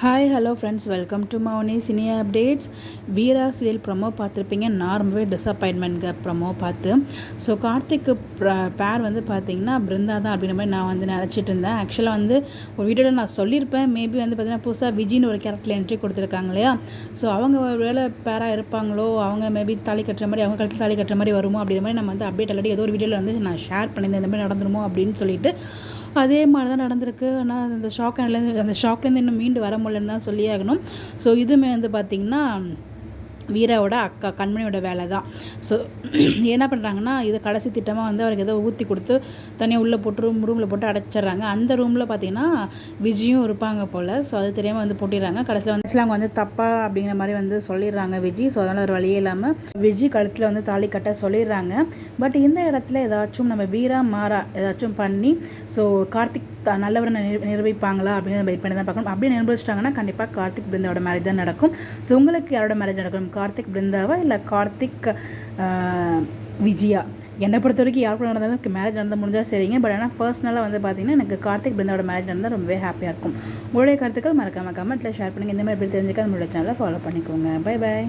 Hi hello friends, welcome to Mouni cine updates. Veera serial promo பார்த்துருப்பீங்க. நான் ரொம்பவே டிசப்பாயின்மெண்ட்ங்க ப்ரமோ பார்த்து. ஸோ கார்த்திக்கு பேர் வந்து பார்த்தீங்கன்னா பிருந்தா தான் அப்படின்ற மாதிரி நான் வந்து நினச்சிட்டு இருந்தேன். ஆக்சுவலாக வந்து ஒரு வீடியோவில் நான் சொல்லியிருப்பேன். மேபி வந்து பார்த்தீங்கன்னா புதுசாக விஜின்னு ஒரு கேரக்டரில் என்ட்ரி கொடுத்துருக்காங்க இல்லையா. ஸோ அவங்க ஒரு வேளை பேராக இருப்பாங்களோ, அவங்க மேபி தாலி கட்டுற மாதிரி, அவங்க கழுத்தில் தாலி கட்டுற மாதிரி வருமோ அப்படின்ற மாதிரி நம்ம வந்து அப்டேட் ஆல்ரெடி ஏதோ ஒரு வீடியோவில் வந்து நான் ஷேர் பண்ணியிருந்தேன். இந்த மாதிரி நடந்துருமோ அப்படின்னு சொல்லிட்டு அதே மாதிரி தான் நடந்திருக்கு. ஆனால் அந்த ஷாக்லேருந்து இன்னும் மீண்டு வர முடியலன்னு தான் சொல்லி ஆகணும். ஸோ இதுவுமே வந்து பார்த்திங்கன்னா வீராவோட அக்கா கண்மணியோட வேலை தான். ஸோ என்ன பண்ணுறாங்கன்னா, இது கடைசி திட்டமாக வந்து அவருக்கு ஏதோ ஊற்றி கொடுத்து தனியாக உள்ளே போட்டு ரூமில் போட்டு அடைச்சிட்றாங்க. அந்த ரூமில் பார்த்திங்கன்னா விஜயும் இருப்பாங்க போல். ஸோ அது தெரியாமல் வந்து போட்டிடுறாங்க. கடைசியில் வந்து அவங்க வந்து தப்பா அப்படிங்கிற மாதிரி வந்து சொல்லிடுறாங்க விஜி. ஸோ அதனால் ஒரு வழியே இல்லாமல் விஜி கழுத்தில் வந்து தாலி கட்ட சொல்லிடுறாங்க. பட் இந்த இடத்துல ஏதாச்சும் நம்ம வீரா மாறா ஏதாச்சும் பண்ணி ஸோ கார்த்திக் நல்லவரை நிரூபிப்பாங்களா அப்படிங்கிறத வெயிட் பண்ணி தான் பார்க்கணும். அப்படி நிரூபிச்சிட்டாங்கன்னா கண்டிப்பாக கார்த்திக் பிருந்தாவோட மேரேஜ் தான் நடக்கும். ஸோ உங்களுக்கு யாரோட மேரேஜ் நடக்கும்? கார்த்திக் பிருந்தாவா இல்லை கார்த்திக் விஜயா? என்னை பொறுத்த வரைக்கும் யார் கூட நடந்தாலும் எனக்கு மேரேஜ் நடந்து முடிஞ்சால் சரிங்க. பட் ஆனால் பர்சனலாக வந்து பார்த்தீங்கன்னா எனக்கு கார்த்திக் பிருந்தாவோட மேரேஜ் நடந்தால் ரொம்பவே ஹாப்பியாக இருக்கும். உங்களுடைய கருத்துக்கள் மறக்காமல் கமெண்ட்டில் ஷேர் பண்ணுங்கள். இந்த மாதிரி எப்படி தெரிஞ்சுக்க நம்மளோட சேனலை ஃபாலோ பண்ணிக்கோங்க. Bye bye.